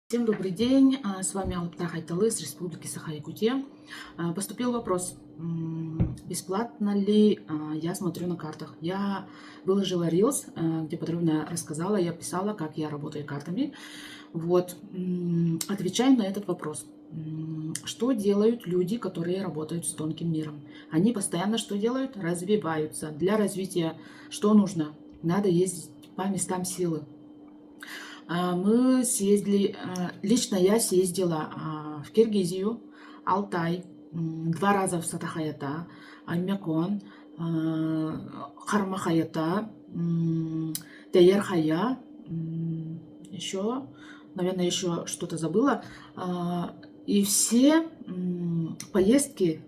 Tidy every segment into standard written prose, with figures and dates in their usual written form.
Всем добрый день, с вами Алаптай Хайталы с Республики Саха-Якутия. Поступил вопрос, бесплатно ли я смотрю на картах. Я выложила Reels, где подробно рассказала, я писала, как я работаю картами. Вот, отвечаю на этот вопрос. Что делают люди, которые работают с тонким миром? Они постоянно что делают? Развиваются. Для развития что нужно? Надо ездить по местам силы. Мы съездили, лично я съездила в Киргизию, Алтай, 2 раза в Сатахаята, Аймякон, Хармахаята, Тейерхая, еще, наверное, еще что-то забыла. И все поездки,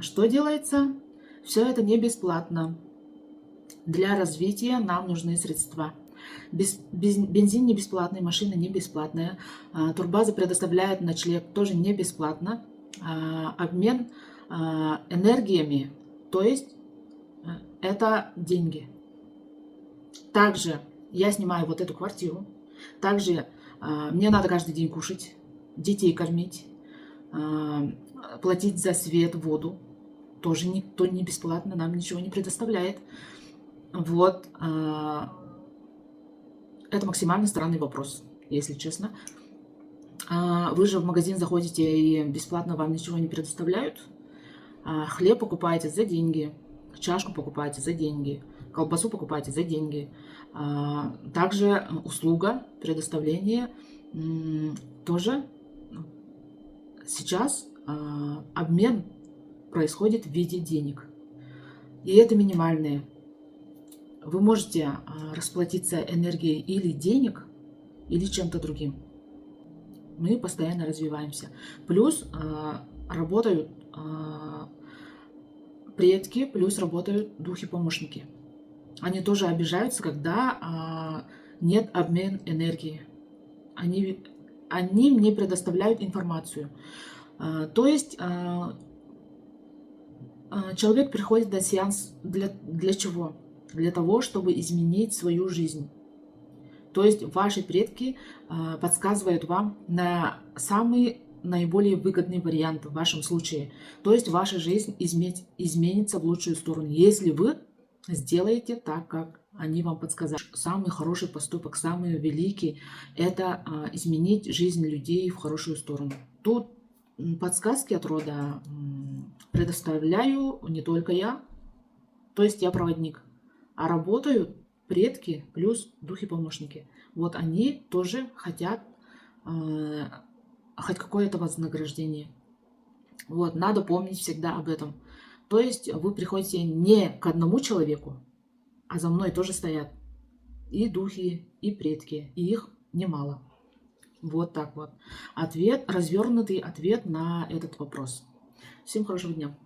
что делается? Все это не бесплатно. Для развития нам нужны средства. Бензин не бесплатный, машина не бесплатная. Турбаза предоставляет ночлег тоже не бесплатно. Обмен энергиями, то есть это деньги. Также я снимаю вот эту квартиру. Также мне надо каждый день кушать, детей кормить, платить за свет, воду. Тоже никто не бесплатно нам ничего не предоставляет. Вот. Это максимально странный вопрос, если честно. Вы же в магазин заходите и бесплатно вам ничего не предоставляют. Хлеб покупаете за деньги, чашку покупаете за деньги, колбасу покупаете за деньги. Также услуга предоставления тоже сейчас обмен происходит в виде денег. И это минимальные. Вы можете расплатиться энергией или денег, или чем-то другим. Мы постоянно развиваемся. Плюс работают предки, плюс работают духи-помощники. Они тоже обижаются, когда нет обмена энергии. Они мне предоставляют информацию. То есть человек приходит на сеанс для чего? Для того, чтобы изменить свою жизнь. То есть ваши предки подсказывают вам на самый наиболее выгодный вариант в вашем случае. То есть ваша жизнь изменится в лучшую сторону, если вы сделаете так, как они вам подсказали. Самый хороший поступок, самый великий – это изменить жизнь людей в хорошую сторону. Тут подсказки от рода предоставляю не только я, то есть я проводник. А работают предки плюс духи-помощники. Вот они тоже хотят хоть какое-то вознаграждение. Вот, надо помнить всегда об этом. То есть вы приходите не к одному человеку, а за мной тоже стоят и духи, и предки, и их немало. Вот так вот. Развернутый ответ на этот вопрос. Всем хорошего дня.